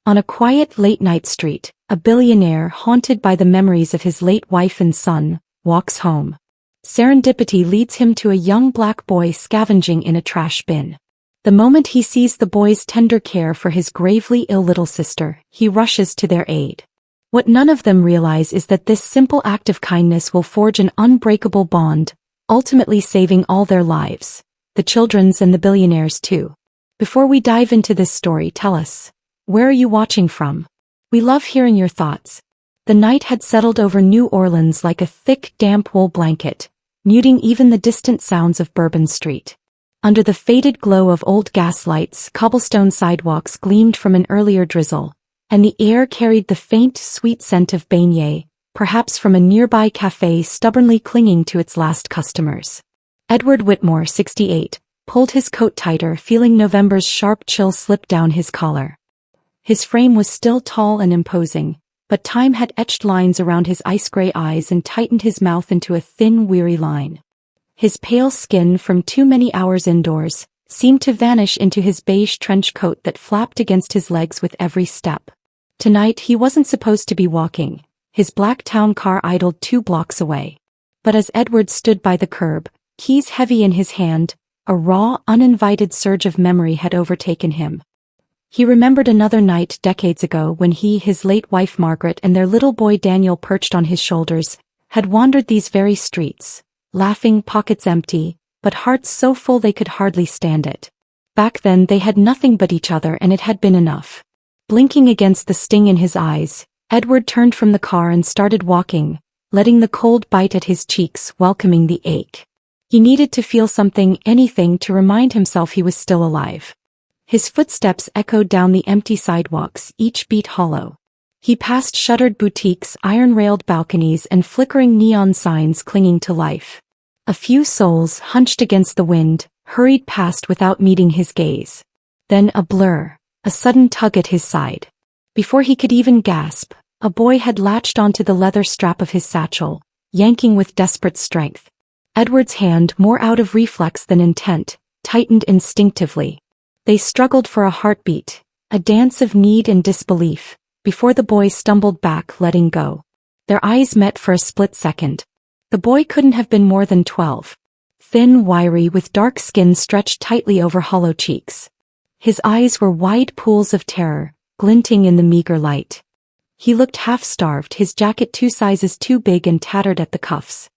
On a quiet late-night street, a billionaire haunted by the memories of his late wife and son, walks home. Serendipity leads him to a young black boy scavenging in a trash bin. The moment he sees the boy's tender care for his gravely ill little sister, he rushes to their aid. What none of them realize is that this simple act of kindness will forge an unbreakable bond, ultimately saving all their lives, the children's and the billionaire's too. Before we dive into this story, tell us, where are you watching from? We love hearing your thoughts. The night had settled over New Orleans like a thick, damp wool blanket, muting even the distant sounds of Bourbon Street. Under the faded glow of old gas lights, cobblestone sidewalks gleamed from an earlier drizzle, and the air carried the faint, sweet scent of beignet, perhaps from a nearby cafe stubbornly clinging to its last customers. Edward Whitmore, 68, pulled his coat tighter, feeling November's sharp chill slip down his collar. His frame was still tall and imposing, but time had etched lines around his ice-gray eyes and tightened his mouth into a thin, weary line. His pale skin, from too many hours indoors, seemed to vanish into his beige trench coat that flapped against his legs with every step. Tonight he wasn't supposed to be walking. His black town car idled 2 blocks away. But as Edward stood by the curb, keys heavy in his hand, a raw, uninvited surge of memory had overtaken him. He remembered another night decades ago when he, his late wife Margaret, and their little boy Daniel perched on his shoulders, had wandered these very streets, laughing, pockets empty, but hearts so full they could hardly stand it. Back then they had nothing but each other, and it had been enough. Blinking against the sting in his eyes, Edward turned from the car and started walking, letting the cold bite at his cheeks, welcoming the ache. He needed to feel something, anything, to remind himself he was still alive. His footsteps echoed down the empty sidewalks, each beat hollow. He passed shuttered boutiques, iron-railed balconies, and flickering neon signs clinging to life. A few souls, hunched against the wind, hurried past without meeting his gaze. Then a blur, a sudden tug at his side. Before he could even gasp, a boy had latched onto the leather strap of his satchel, yanking with desperate strength. Edward's hand, more out of reflex than intent, tightened instinctively. They struggled for a heartbeat, a dance of need and disbelief, before the boy stumbled back, letting go. Their eyes met for a split second. The boy couldn't have been more than 12. Thin, wiry, with dark skin stretched tightly over hollow cheeks. His eyes were wide pools of terror, glinting in the meager light. He looked half-starved, his jacket 2 sizes too big and tattered at the cuffs.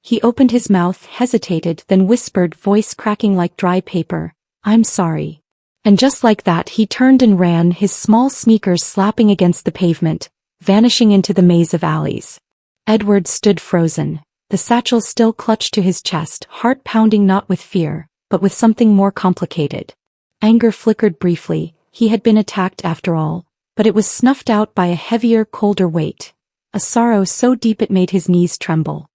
He opened his mouth, hesitated, then whispered, voice cracking like dry paper, "I'm sorry." And just like that he turned and ran, his small sneakers slapping against the pavement, vanishing into the maze of alleys. Edward stood frozen, the satchel still clutched to his chest, heart pounding not with fear, but with something more complicated. Anger flickered briefly, he had been attacked after all, but it was snuffed out by a heavier, colder weight, a sorrow so deep it made his knees tremble.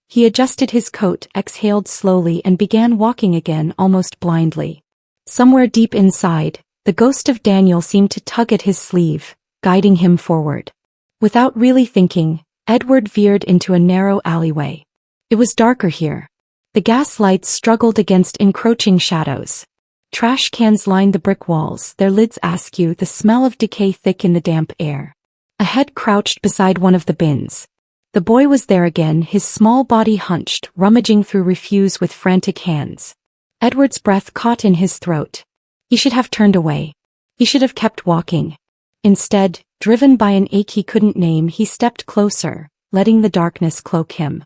He adjusted his coat, exhaled slowly, and began walking again, almost blindly. Somewhere deep inside, the ghost of Daniel seemed to tug at his sleeve, guiding him forward. Without really thinking, Edward veered into a narrow alleyway. It was darker here. The gas lights struggled against encroaching shadows. Trash cans lined the brick walls, their lids askew, the smell of decay thick in the damp air. A head crouched beside one of the bins. The boy was there again, his small body hunched, rummaging through refuse with frantic hands. Edward's breath caught in his throat. He should have turned away. He should have kept walking. Instead, driven by an ache he couldn't name, he stepped closer, letting the darkness cloak him.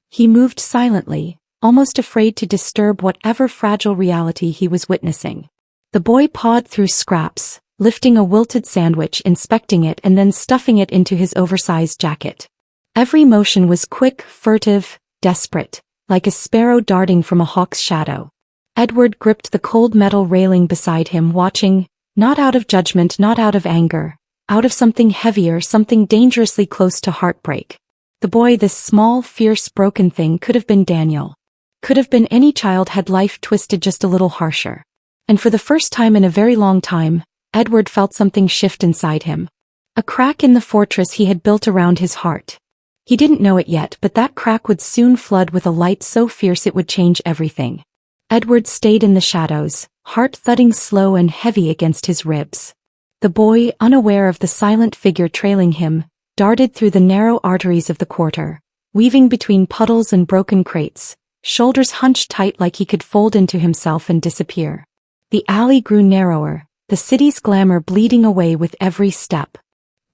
He moved silently, almost afraid to disturb whatever fragile reality he was witnessing. The boy pawed through scraps, lifting a wilted sandwich, inspecting it, and then stuffing it into his oversized jacket. Every motion was quick, furtive, desperate, like a sparrow darting from a hawk's shadow. Edward gripped the cold metal railing beside him, watching, not out of judgment, not out of anger, out of something heavier, something dangerously close to heartbreak. The boy, this small, fierce, broken thing, could have been Daniel. Could have been any child had life twisted just a little harsher. And for the first time in a very long time, Edward felt something shift inside him. A crack in the fortress he had built around his heart. He didn't know it yet, but that crack would soon flood with a light so fierce it would change everything. Edward stayed in the shadows, heart thudding slow and heavy against his ribs. The boy, unaware of the silent figure trailing him, darted through the narrow arteries of the quarter, weaving between puddles and broken crates, shoulders hunched tight like he could fold into himself and disappear. The alley grew narrower, the city's glamour bleeding away with every step.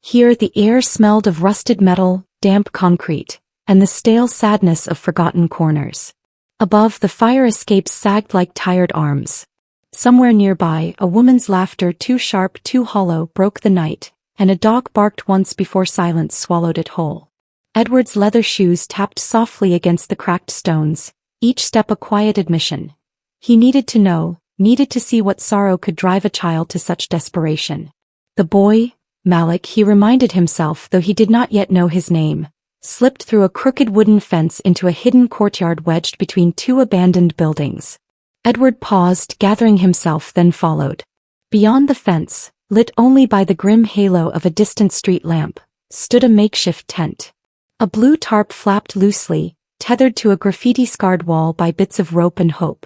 Here the air smelled of rusted metal, damp concrete, and the stale sadness of forgotten corners. Above, the fire escapes sagged like tired arms. Somewhere nearby, a woman's laughter, too sharp, too hollow, broke the night, and a dog barked once before silence swallowed it whole. Edward's leather shoes tapped softly against the cracked stones, each step a quiet admission. He needed to know, needed to see what sorrow could drive a child to such desperation. The boy, Malik, he reminded himself, though he did not yet know his name, slipped through a crooked wooden fence into a hidden courtyard wedged between two abandoned buildings. Edward paused, gathering himself, then followed. Beyond the fence, lit only by the grim halo of a distant street lamp, stood a makeshift tent. A blue tarp flapped loosely, tethered to a graffiti-scarred wall by bits of rope and hope.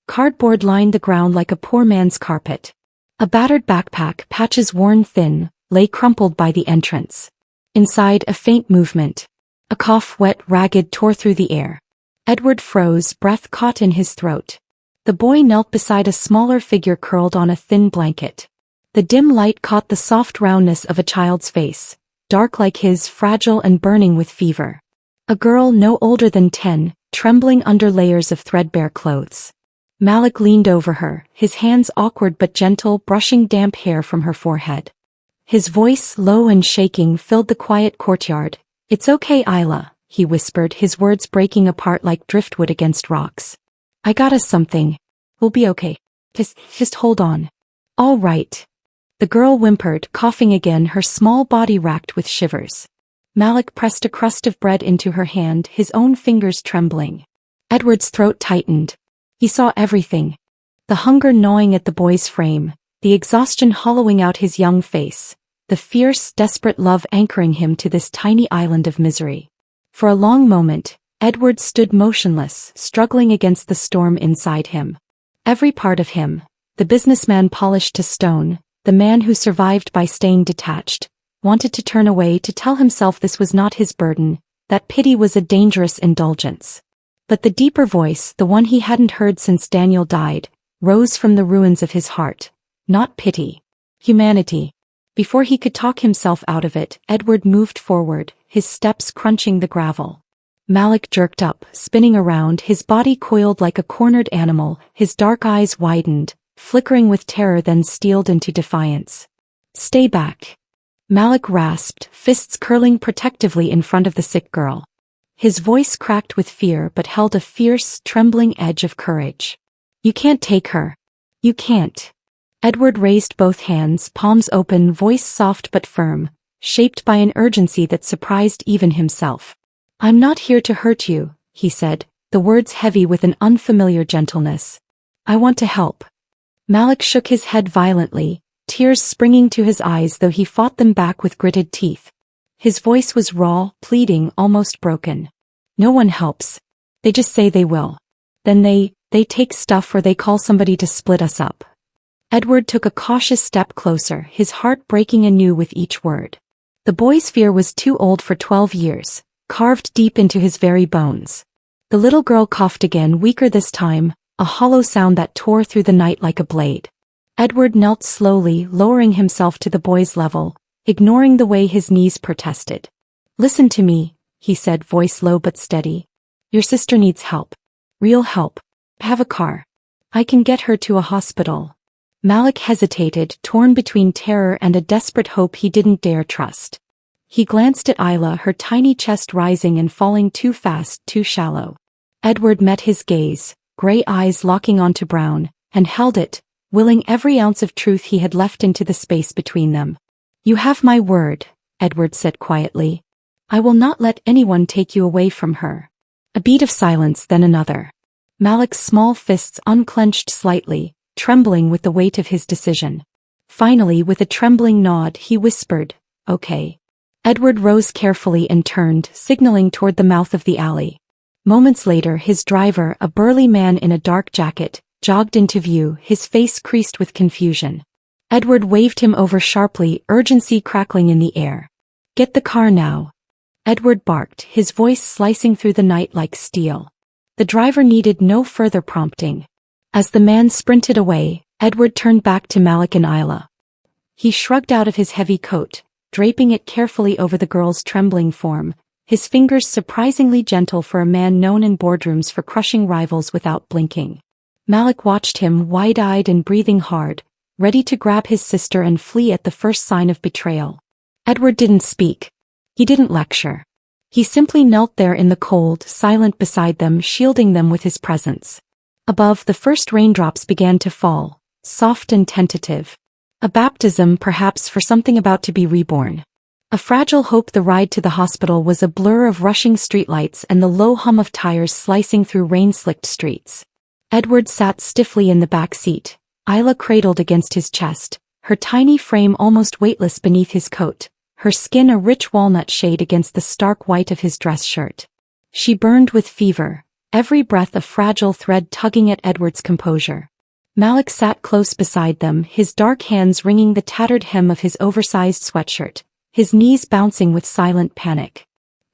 Cardboard lined the ground like a poor man's carpet. A battered backpack, patches worn thin, lay crumpled by the entrance. Inside, a faint movement. A cough, wet, ragged, tore through the air. Edward froze, breath caught in his throat. The boy knelt beside a smaller figure curled on a thin blanket. The dim light caught the soft roundness of a child's face, dark like his, fragile and burning with fever. A girl no older than 10, trembling under layers of threadbare clothes. Malik leaned over her, his hands awkward but gentle, brushing damp hair from her forehead. His voice, low and shaking, filled the quiet courtyard. "It's okay, Isla," he whispered, his words breaking apart like driftwood against rocks. "I got us something. We'll be okay. Just hold on." "All right." The girl whimpered, coughing again, her small body racked with shivers. Malik pressed a crust of bread into her hand, his own fingers trembling. Edward's throat tightened. He saw everything. The hunger gnawing at the boy's frame, the exhaustion hollowing out his young face, the fierce, desperate love anchoring him to this tiny island of misery. For a long moment, Edward stood motionless, struggling against the storm inside him. Every part of him, the businessman polished to stone, the man who survived by staying detached, wanted to turn away, to tell himself this was not his burden, that pity was a dangerous indulgence. But the deeper voice, the one he hadn't heard since Daniel died, rose from the ruins of his heart. Not pity. Humanity. Before he could talk himself out of it, Edward moved forward, his steps crunching the gravel. Malik jerked up, spinning around, his body coiled like a cornered animal, his dark eyes widened, flickering with terror, then steeled into defiance. "Stay back." Malik rasped, fists curling protectively in front of the sick girl. His voice cracked with fear but held a fierce, trembling edge of courage. "You can't take her. You can't." Edward raised both hands, palms open, voice soft but firm, shaped by an urgency that surprised even himself. "I'm not here to hurt you," he said, the words heavy with an unfamiliar gentleness. "I want to help." Malik shook his head violently, tears springing to his eyes though he fought them back with gritted teeth. His voice was raw, pleading, almost broken. "No one helps. They just say they will. Then they take stuff or they call somebody to split us up." Edward took a cautious step closer, his heart breaking anew with each word. The boy's fear was too old for 12 years, carved deep into his very bones. The little girl coughed again, weaker this time, a hollow sound that tore through the night like a blade. Edward knelt slowly, lowering himself to the boy's level, ignoring the way his knees protested. "Listen to me," he said, voice low but steady. "Your sister needs help. Real help. Have a car. I can get her to a hospital." Malik hesitated, torn between terror and a desperate hope he didn't dare trust. He glanced at Isla, her tiny chest rising and falling too fast, too shallow. Edward met his gaze, gray eyes locking onto brown, and held it, willing every ounce of truth he had left into the space between them. "You have my word," Edward said quietly. "I will not let anyone take you away from her." A beat of silence, then another. Malik's small fists unclenched slightly, trembling with the weight of his decision. Finally, with a trembling nod, he whispered, "Okay." Edward rose carefully and turned, signaling toward the mouth of the alley. Moments later, his driver, a burly man in a dark jacket, jogged into view, his face creased with confusion. Edward waved him over sharply, urgency crackling in the air. Get the car now. Edward barked, his voice slicing through the night like steel. The driver needed no further prompting. As the man sprinted away, Edward turned back to Malik and Isla. He shrugged out of his heavy coat, draping it carefully over the girl's trembling form, his fingers surprisingly gentle for a man known in boardrooms for crushing rivals without blinking. Malik watched him, wide-eyed and breathing hard, ready to grab his sister and flee at the first sign of betrayal. Edward didn't speak. He didn't lecture. He simply knelt there in the cold, silent beside them, shielding them with his presence. Above, the first raindrops began to fall, soft and tentative. A baptism, perhaps, for something about to be reborn. A fragile hope. The ride to the hospital was a blur of rushing streetlights and the low hum of tires slicing through rain-slicked streets. Edward sat stiffly in the back seat, Isla cradled against his chest, her tiny frame almost weightless beneath his coat, her skin a rich walnut shade against the stark white of his dress shirt. She burned with fever, every breath a fragile thread tugging at Edward's composure. Malik sat close beside them, his dark hands wringing the tattered hem of his oversized sweatshirt, his knees bouncing with silent panic.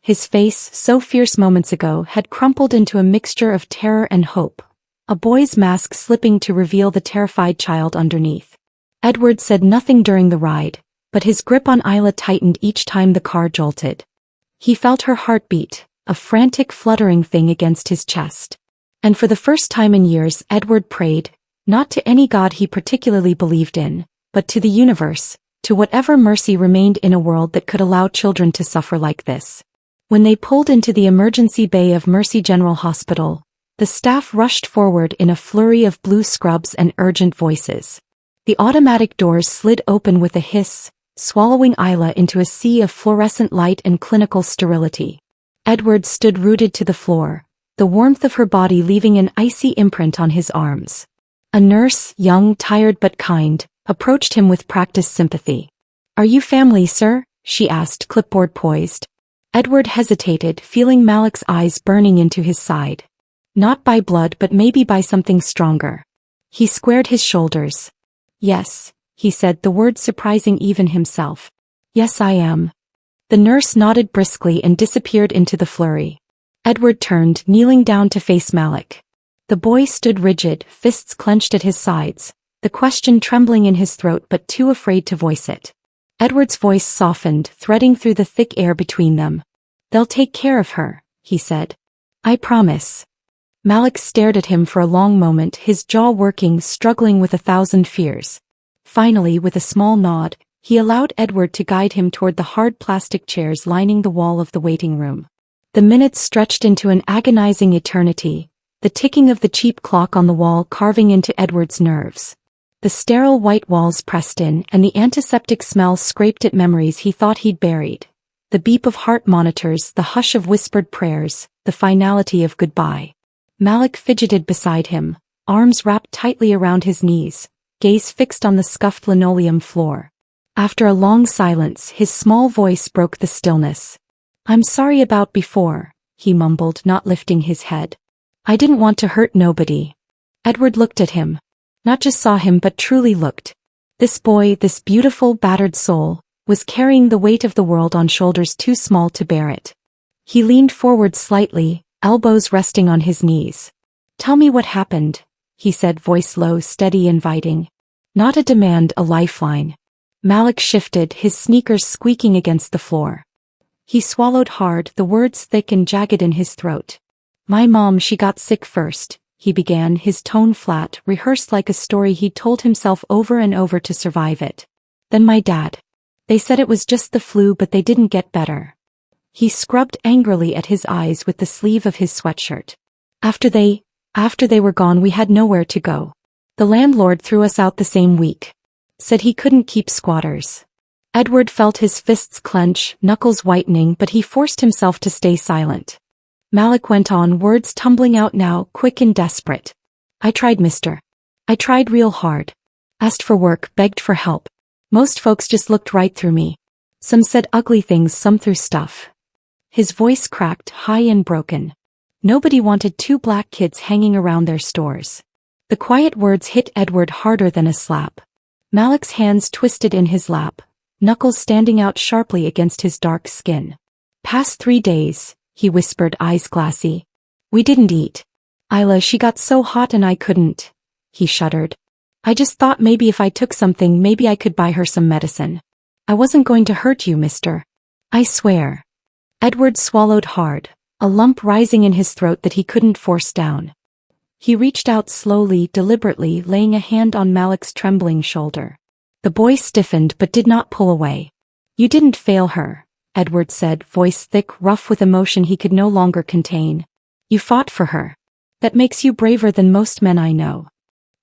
His face, so fierce moments ago, had crumpled into a mixture of terror and hope, a boy's mask slipping to reveal the terrified child underneath. Edward said nothing during the ride, but his grip on Isla tightened each time the car jolted. He felt her heartbeat, a frantic fluttering thing against his chest. And for the first time in years, Edward prayed, not to any god he particularly believed in, but to the universe, to whatever mercy remained in a world that could allow children to suffer like this. When they pulled into the emergency bay of Mercy General Hospital, the staff rushed forward in a flurry of blue scrubs and urgent voices. The automatic doors slid open with a hiss, swallowing Isla into a sea of fluorescent light and clinical sterility. Edward stood rooted to the floor, the warmth of her body leaving an icy imprint on his arms. A nurse, young, tired but kind, approached him with practiced sympathy. "Are you family, sir?" she asked, clipboard poised. Edward hesitated, feeling Malik's eyes burning into his side. Not by blood, but maybe by something stronger. He squared his shoulders. "Yes," he said, the word surprising even himself. "Yes, I am." The nurse nodded briskly and disappeared into the flurry. Edward turned, kneeling down to face Malik. The boy stood rigid, fists clenched at his sides, the question trembling in his throat but too afraid to voice it. Edward's voice softened, threading through the thick air between them. "They'll take care of her," he said. "I promise." Malik stared at him for a long moment, his jaw working, struggling with 1,000 fears. Finally, with a small nod, he allowed Edward to guide him toward the hard plastic chairs lining the wall of the waiting room. The minutes stretched into an agonizing eternity, the ticking of the cheap clock on the wall carving into Edward's nerves. The sterile white walls pressed in, and the antiseptic smell scraped at memories he thought he'd buried. The beep of heart monitors, the hush of whispered prayers, the finality of goodbye. Malik fidgeted beside him, arms wrapped tightly around his knees, gaze fixed on the scuffed linoleum floor. After a long silence, his small voice broke the stillness. "I'm sorry about before," he mumbled, not lifting his head. "I didn't want to hurt nobody." Edward looked at him. Not just saw him but truly looked. This boy, this beautiful, battered soul, was carrying the weight of the world on shoulders too small to bear it. He leaned forward slightly, elbows resting on his knees. "Tell me what happened," he said, voice low, steady, inviting. Not a demand, a lifeline. Malik shifted, his sneakers squeaking against the floor. He swallowed hard, the words thick and jagged in his throat. "My mom, she got sick first," he began, his tone flat, rehearsed like a story he'd told himself over and over to survive it. "Then my dad. They said it was just the flu, but they didn't get better." He scrubbed angrily at his eyes with the sleeve of his sweatshirt. After they were gone, we had nowhere to go. The landlord threw us out the same week. Said he couldn't keep squatters." Edward felt his fists clench, knuckles whitening, but he forced himself to stay silent. Malik went on, words tumbling out now, quick and desperate. "I tried, mister. I tried real hard. Asked for work, begged for help. Most folks just looked right through me. Some said ugly things, some threw stuff." His voice cracked, high and broken. Nobody wanted two black kids hanging around their stores. The quiet words hit Edward harder than a slap. Malik's hands twisted in his lap, knuckles standing out sharply against his dark skin. "Past 3 days," he whispered, eyes glassy. "We didn't eat. Isla, she got so hot and I couldn't." He shuddered. "I just thought maybe if I took something, maybe I could buy her some medicine. I wasn't going to hurt you, mister. I swear." Edward swallowed hard, a lump rising in his throat that he couldn't force down. He reached out slowly, deliberately, laying a hand on Malik's trembling shoulder. The boy stiffened but did not pull away. "You didn't fail her," Edward said, voice thick, rough with emotion he could no longer contain. "You fought for her. That makes you braver than most men I know."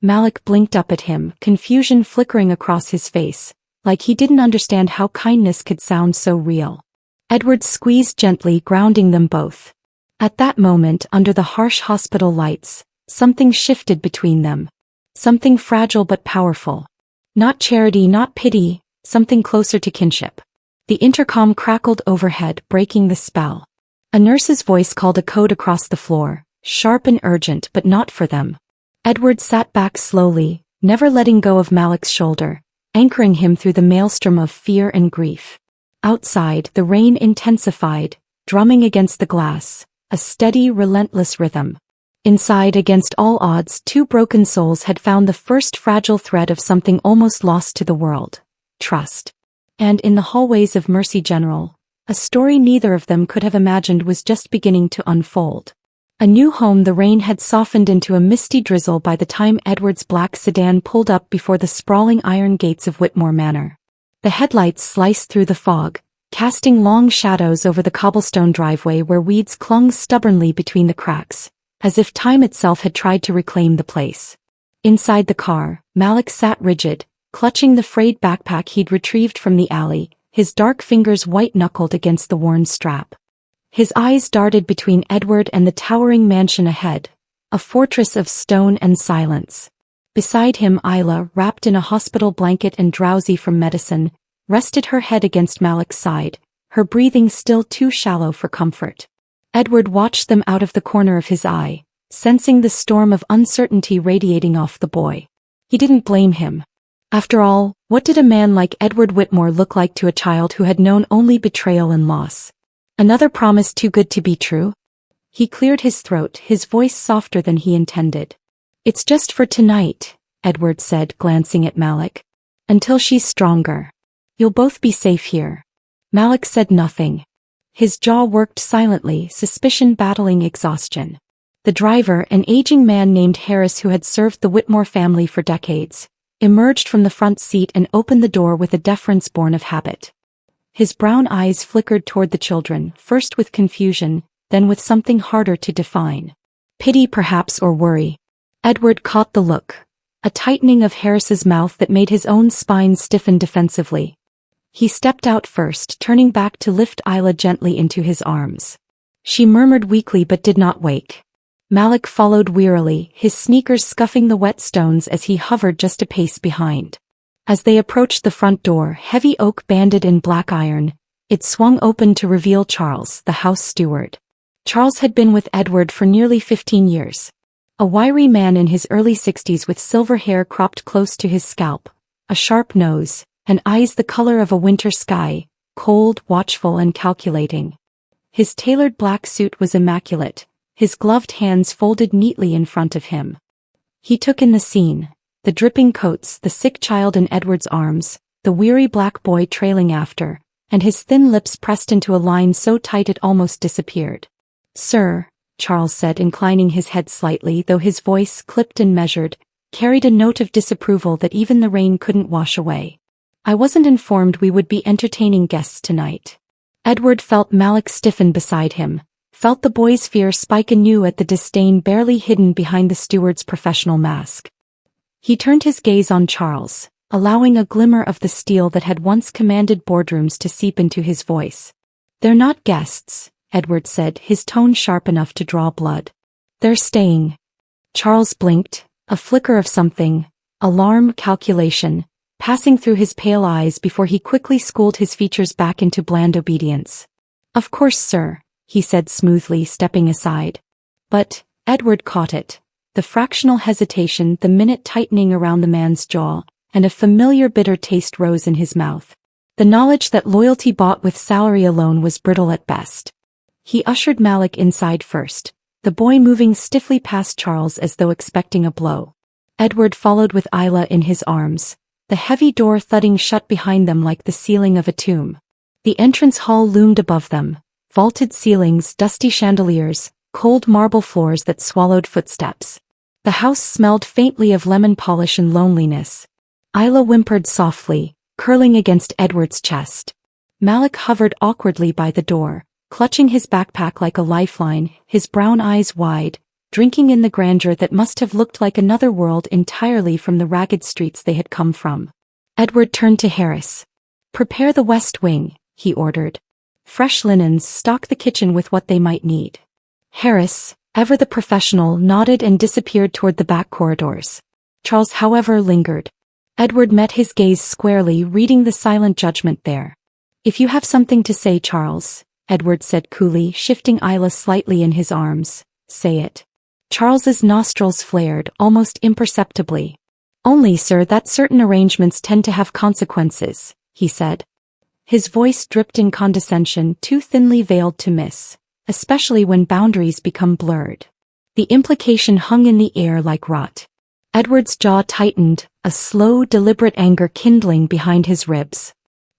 Malik blinked up at him, confusion flickering across his face, like he didn't understand how kindness could sound so real. Edward squeezed gently, grounding them both. At that moment, under the harsh hospital lights, something shifted between them. Something fragile but powerful. Not charity, not pity, something closer to kinship. The intercom crackled overhead, breaking the spell. A nurse's voice called a code across the floor, sharp and urgent, but not for them. Edward sat back slowly, never letting go of Malik's shoulder, anchoring him through the maelstrom of fear and grief. Outside, the rain intensified, drumming against the glass, a steady, relentless rhythm. Inside, against all odds, 2 broken souls had found the first fragile thread of something almost lost to the world: trust. And in the hallways of Mercy General, a story neither of them could have imagined was just beginning to unfold. A new home. The rain had softened into a misty drizzle by the time Edward's black sedan pulled up before the sprawling iron gates of Whitmore Manor. The headlights sliced through the fog, casting long shadows over the cobblestone driveway where weeds clung stubbornly between the cracks, as if time itself had tried to reclaim the place. Inside the car, Malik sat rigid, clutching the frayed backpack he'd retrieved from the alley, his dark fingers white-knuckled against the worn strap. His eyes darted between Edward and the towering mansion ahead, a fortress of stone and silence. Beside him, Isla, wrapped in a hospital blanket and drowsy from medicine, rested her head against Malik's side, her breathing still too shallow for comfort. Edward watched them out of the corner of his eye, sensing the storm of uncertainty radiating off the boy. He didn't blame him. After all, what did a man like Edward Whitmore look like to a child who had known only betrayal and loss? Another promise too good to be true? He cleared his throat, his voice softer than he intended. "It's just for tonight," Edward said, glancing at Malik. "Until she's stronger. You'll both be safe here." Malik said nothing. His jaw worked silently, suspicion battling exhaustion. The driver, an aging man named Harris who had served the Whitmore family for decades, emerged from the front seat and opened the door with a deference born of habit. His brown eyes flickered toward the children, first with confusion, then with something harder to define. Pity perhaps, or worry. Edward caught the look, a tightening of Harris's mouth that made his own spine stiffen defensively. He stepped out first, turning back to lift Isla gently into his arms. She murmured weakly but did not wake. Malik followed wearily, his sneakers scuffing the wet stones as he hovered just a pace behind. As they approached the front door, heavy oak banded in black iron, it swung open to reveal Charles, the house steward. Charles had been with Edward for nearly 15 years. A wiry man in his early 60s with silver hair cropped close to his scalp, a sharp nose, and eyes the color of a winter sky, cold, watchful and calculating. His tailored black suit was immaculate, his gloved hands folded neatly in front of him. He took in the scene. The dripping coats, the sick child in Edward's arms, the weary black boy trailing after, and his thin lips pressed into a line so tight it almost disappeared. "Sir," Charles said, inclining his head slightly, though his voice, clipped and measured, carried a note of disapproval that even the rain couldn't wash away. "I wasn't informed we would be entertaining guests tonight." Edward felt Malik stiffen beside him, felt the boy's fear spike anew at the disdain barely hidden behind the steward's professional mask. He turned his gaze on Charles, allowing a glimmer of the steel that had once commanded boardrooms to seep into his voice. "They're not guests," Edward said, his tone sharp enough to draw blood. "They're staying." Charles blinked, a flicker of something, alarm, calculation, passing through his pale eyes before he quickly schooled his features back into bland obedience. "Of course, sir," he said smoothly, stepping aside. But Edward caught it. The fractional hesitation, the minute tightening around the man's jaw, and a familiar bitter taste rose in his mouth. The knowledge that loyalty bought with salary alone was brittle at best. He ushered Malik inside first, the boy moving stiffly past Charles as though expecting a blow. Edward followed with Isla in his arms, the heavy door thudding shut behind them like the ceiling of a tomb. The entrance hall loomed above them, vaulted ceilings, dusty chandeliers, cold marble floors that swallowed footsteps. The house smelled faintly of lemon polish and loneliness. Isla whimpered softly, curling against Edward's chest. Malik hovered awkwardly by the door, clutching his backpack like a lifeline, his brown eyes wide, drinking in the grandeur that must have looked like another world entirely from the ragged streets they had come from. Edward turned to Harris. "Prepare the west wing," he ordered. "Fresh linens, stock the kitchen with what they might need." Harris, ever the professional, nodded and disappeared toward the back corridors. Charles, however, lingered. Edward met his gaze squarely, reading the silent judgment there. "If you have something to say, Charles," Edward said coolly, shifting Isla slightly in his arms, "say it." Charles's nostrils flared, almost imperceptibly. "Only, sir, that certain arrangements tend to have consequences," he said. His voice dripped in condescension, too thinly veiled to miss, especially when boundaries become blurred. The implication hung in the air like rot. Edward's jaw tightened, a slow, deliberate anger kindling behind his ribs.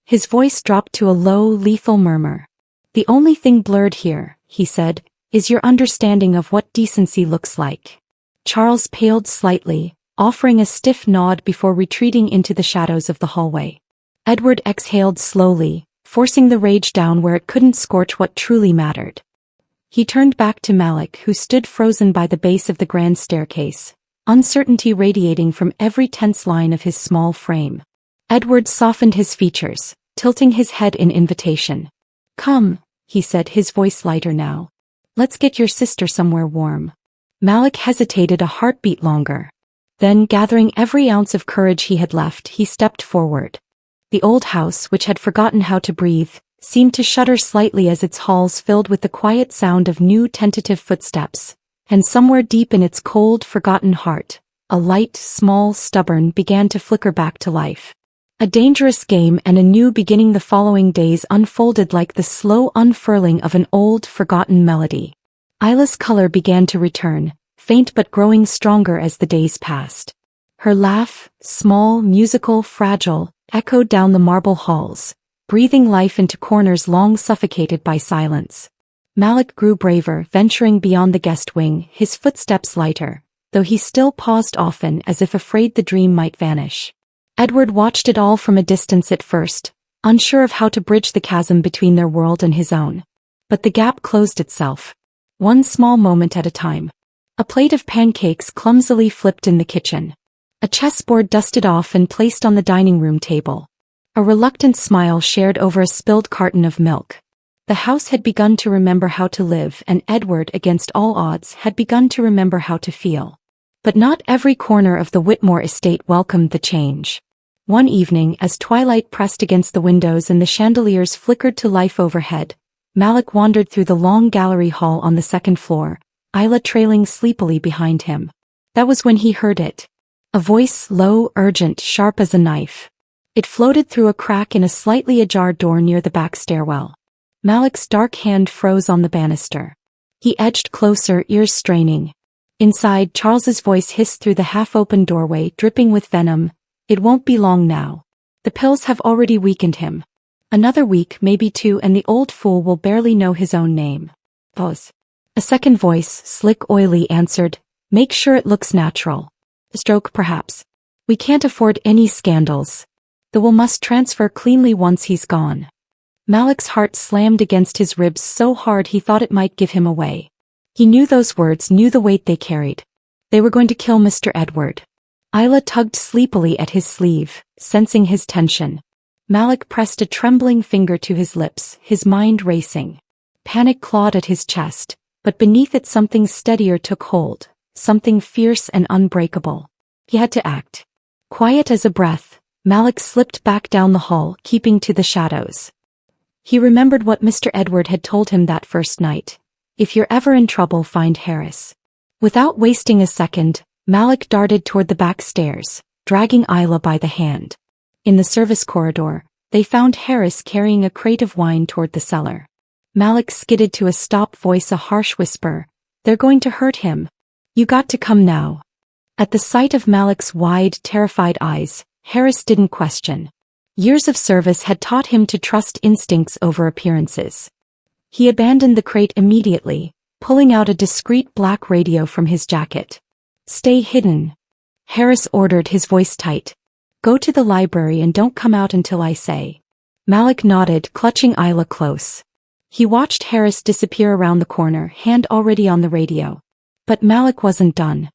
His voice dropped to a low, lethal murmur. "The only thing blurred here," he said, "is your understanding of what decency looks like." Charles paled slightly, offering a stiff nod before retreating into the shadows of the hallway. Edward exhaled slowly, forcing the rage down where it couldn't scorch what truly mattered. He turned back to Malik, who stood frozen by the base of the grand staircase, uncertainty radiating from every tense line of his small frame. Edward softened his features, tilting his head in invitation. "Come," he said, his voice lighter now. "Let's get your sister somewhere warm." Malik hesitated a heartbeat longer. Then, gathering every ounce of courage he had left, he stepped forward. The old house, which had forgotten how to breathe, seemed to shudder slightly as its halls filled with the quiet sound of new tentative footsteps, and somewhere deep in its cold, forgotten heart, a light, small, stubborn, began to flicker back to life. A dangerous game and a new beginning. The following days unfolded like the slow unfurling of an old, forgotten melody. Isla's color began to return, faint but growing stronger as the days passed. Her laugh, small, musical, fragile, echoed down the marble halls, breathing life into corners long suffocated by silence. Malik grew braver, venturing beyond the guest wing, his footsteps lighter, though he still paused often as if afraid the dream might vanish. Edward watched it all from a distance at first, unsure of how to bridge the chasm between their world and his own. But the gap closed itself, one small moment at a time. A plate of pancakes clumsily flipped in the kitchen. A chessboard dusted off and placed on the dining room table. A reluctant smile shared over a spilled carton of milk. The house had begun to remember how to live, and Edward, against all odds, had begun to remember how to feel. But not every corner of the Whitmore estate welcomed the change. One evening, as twilight pressed against the windows and the chandeliers flickered to life overhead, Malik wandered through the long gallery hall on the second floor, Isla trailing sleepily behind him. That was when he heard it. A voice, low, urgent, sharp as a knife. It floated through a crack in a slightly ajar door near the back stairwell. Malik's dark hand froze on the banister. He edged closer, ears straining. Inside, Charles's voice hissed through the half-open doorway, dripping with venom. "It won't be long now. The pills have already weakened him. Another week, maybe two, and the old fool will barely know his own name." Pause. A second voice, slick, oily, answered, "Make sure it looks natural. A stroke, perhaps. We can't afford any scandals. The will must transfer cleanly once he's gone." Malik's heart slammed against his ribs so hard he thought it might give him away. He knew those words, knew the weight they carried. They were going to kill Mr. Edward. Isla tugged sleepily at his sleeve, sensing his tension. Malik pressed a trembling finger to his lips, his mind racing. Panic clawed at his chest, but beneath it something steadier took hold, something fierce and unbreakable. He had to act. Quiet as a breath, Malik slipped back down the hall, keeping to the shadows. He remembered what Mr. Edward had told him that first night. "If you're ever in trouble, find Harris." Without wasting a second, Malik darted toward the back stairs, dragging Isla by the hand. In the service corridor, they found Harris carrying a crate of wine toward the cellar. Malik skidded to a stop, voice a harsh whisper. "They're going to hurt him. You got to come now." At the sight of Malik's wide, terrified eyes, Harris didn't question. Years of service had taught him to trust instincts over appearances. He abandoned the crate immediately, pulling out a discreet black radio from his jacket. "Stay hidden," Harris ordered, his voice tight. "Go to the library and don't come out until I say." Malik nodded, clutching Isla close. He watched Harris disappear around the corner, hand already on the radio. But Malik wasn't done.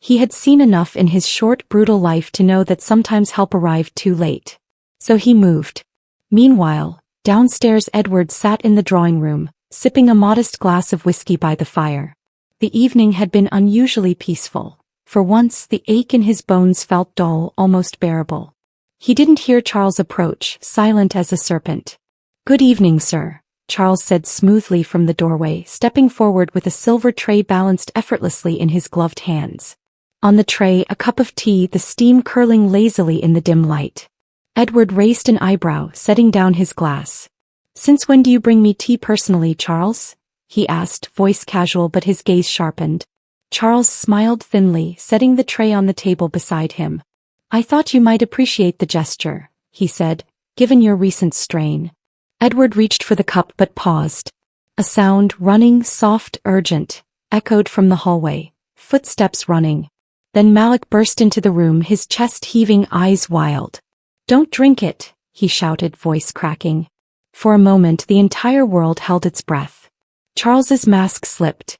He had seen enough in his short, brutal life to know that sometimes help arrived too late. So he moved. Meanwhile, downstairs Edward sat in the drawing room, sipping a modest glass of whiskey by the fire. The evening had been unusually peaceful. For once, the ache in his bones felt dull, almost bearable. He didn't hear Charles approach, silent as a serpent. "Good evening, sir," Charles said smoothly from the doorway, stepping forward with a silver tray balanced effortlessly in his gloved hands. On the tray, a cup of tea, the steam curling lazily in the dim light. Edward raised an eyebrow, setting down his glass. "Since when do you bring me tea personally, Charles?" he asked, voice casual but his gaze sharpened. Charles smiled thinly, setting the tray on the table beside him. "I thought you might appreciate the gesture," he said, "given your recent strain." Edward reached for the cup but paused. A sound, running, soft, urgent, echoed from the hallway. Footsteps running. Then Malik burst into the room, his chest heaving, eyes wild. "Don't drink it," he shouted, voice cracking. For a moment the entire world held its breath. Charles's mask slipped.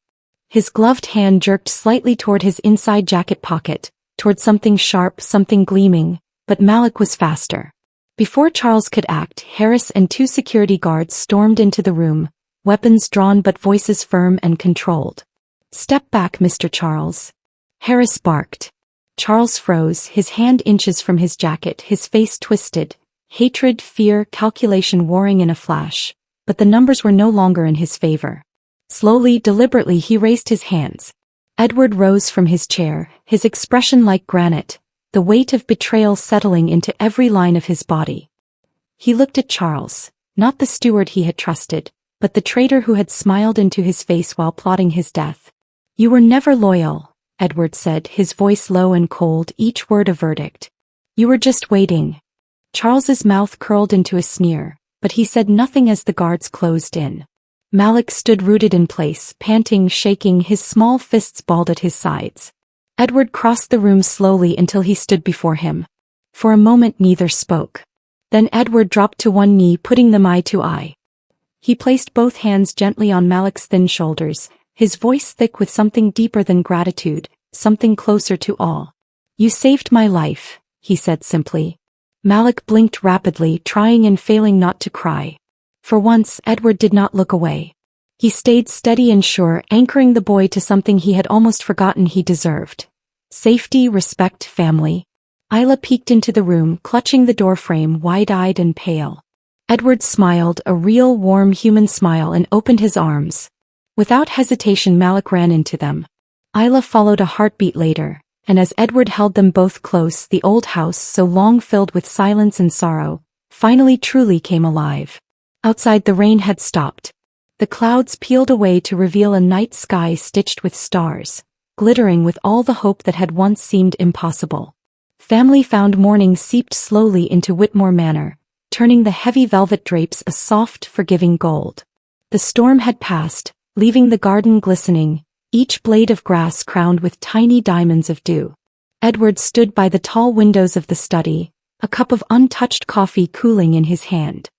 His gloved hand jerked slightly toward his inside jacket pocket, toward something sharp, something gleaming, but Malik was faster. Before Charles could act, Harris and 2 security guards stormed into the room, weapons drawn but voices firm and controlled. "Step back, Mr. Charles," Harris barked. Charles froze, his hand inches from his jacket, his face twisted, hatred, fear, calculation warring in a flash. But the numbers were no longer in his favor. Slowly, deliberately he raised his hands. Edward rose from his chair, his expression like granite, the weight of betrayal settling into every line of his body. He looked at Charles, not the steward he had trusted, but the traitor who had smiled into his face while plotting his death. "You were never loyal," Edward said, his voice low and cold, each word a verdict. "You were just waiting." Charles's mouth curled into a sneer, but he said nothing as the guards closed in. Malik stood rooted in place, panting, shaking, his small fists balled at his sides. Edward crossed the room slowly until he stood before him. For a moment neither spoke. Then Edward dropped to one knee, putting them eye to eye. He placed both hands gently on Malik's thin shoulders, his voice thick with something deeper than gratitude, something closer to awe. "You saved my life," he said simply. Malik blinked rapidly, trying and failing not to cry. For once, Edward did not look away. He stayed steady and sure, anchoring the boy to something he had almost forgotten he deserved. Safety, respect, family. Isla peeked into the room, clutching the doorframe, wide-eyed and pale. Edward smiled, a real, warm human smile, and opened his arms. Without hesitation, Malik ran into them. Isla followed a heartbeat later, and as Edward held them both close, the old house, so long filled with silence and sorrow, finally truly came alive. Outside the rain had stopped. The clouds peeled away to reveal a night sky stitched with stars, glittering with all the hope that had once seemed impossible. Family found morning seeped slowly into Whitmore Manor, turning the heavy velvet drapes a soft, forgiving gold. The storm had passed, leaving the garden glistening, each blade of grass crowned with tiny diamonds of dew. Edward stood by the tall windows of the study, a cup of untouched coffee cooling in his hand.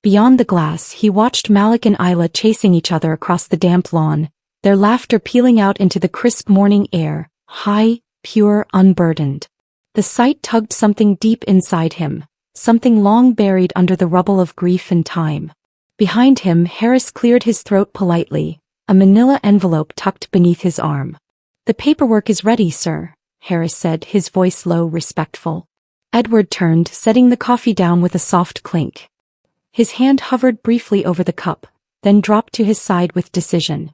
Beyond the glass, he watched Malik and Isla chasing each other across the damp lawn, their laughter peeling out into the crisp morning air, high, pure, unburdened. The sight tugged something deep inside him, something long buried under the rubble of grief and time. Behind him, Harris cleared his throat politely, a manila envelope tucked beneath his arm. "The paperwork is ready, sir," Harris said, his voice low, respectful. Edward turned, setting the coffee down with a soft clink. His hand hovered briefly over the cup, then dropped to his side with decision.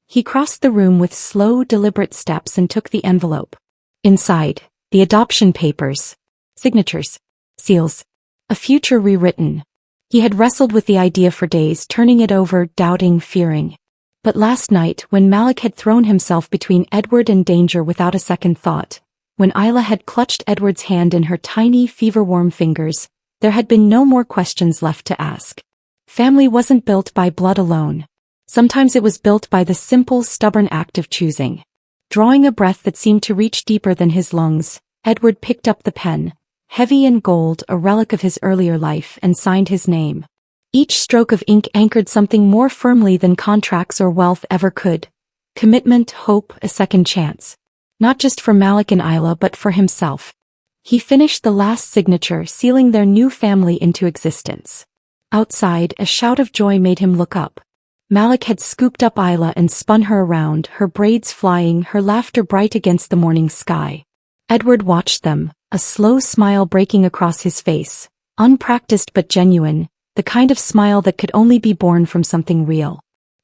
He crossed the room with slow, deliberate steps and took the envelope. Inside, the adoption papers, signatures, seals, a future rewritten. He had wrestled with the idea for days, turning it over, doubting, fearing. But last night, when Malik had thrown himself between Edward and danger without a second thought, when Isla had clutched Edward's hand in her tiny, fever-warm fingers, there had been no more questions left to ask. Family wasn't built by blood alone. Sometimes it was built by the simple, stubborn act of choosing. Drawing a breath that seemed to reach deeper than his lungs, Edward picked up the pen, heavy and gold, a relic of his earlier life, and signed his name. Each stroke of ink anchored something more firmly than contracts or wealth ever could. Commitment, hope, a second chance. Not just for Malik and Isla, but for himself. He finished the last signature, sealing their new family into existence. Outside, a shout of joy made him look up. Malik had scooped up Isla and spun her around, her braids flying, her laughter bright against the morning sky. Edward watched them, a slow smile breaking across his face, unpracticed but genuine, the kind of smile that could only be born from something real.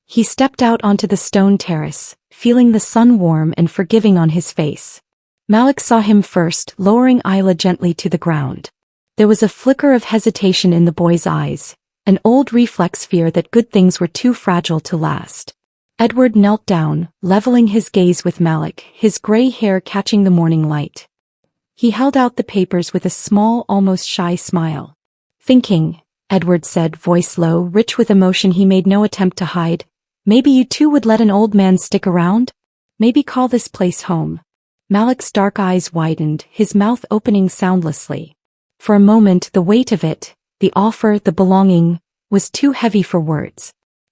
He stepped out onto the stone terrace, feeling the sun warm and forgiving on his face. Malik saw him first, lowering Isla gently to the ground. There was a flicker of hesitation in the boy's eyes, an old reflex fear that good things were too fragile to last. Edward knelt down, leveling his gaze with Malik, his gray hair catching the morning light. He held out the papers with a small, almost shy smile. Thinking, Edward said, voice low, rich with emotion he made no attempt to hide, maybe you two would let an old man stick around? Maybe call this place home. Malik's dark eyes widened, his mouth opening soundlessly. For a moment the weight of it, the offer, the belonging, was too heavy for words.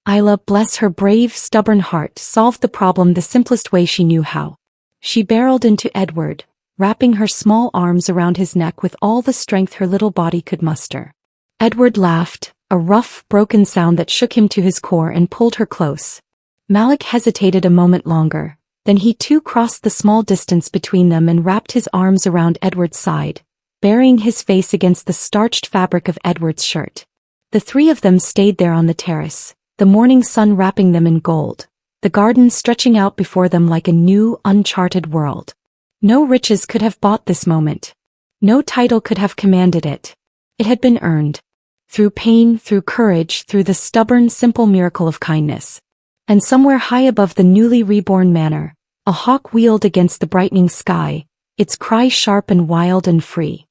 Isla, bless her brave, stubborn heart, solved the problem the simplest way she knew how. She barreled into Edward, wrapping her small arms around his neck with all the strength her little body could muster. Edward laughed, a rough, broken sound that shook him to his core, and pulled her close. Malik hesitated a moment longer, then he too crossed the small distance between them and wrapped his arms around Edward's side, burying his face against the starched fabric of Edward's shirt. The three of them stayed there on the terrace, the morning sun wrapping them in gold, the garden stretching out before them like a new, uncharted world. No riches could have bought this moment. No title could have commanded it. It had been earned. Through pain, through courage, through the stubborn, simple miracle of kindness. And somewhere high above the newly reborn manor, a hawk wheeled against the brightening sky, its cry sharp and wild and free.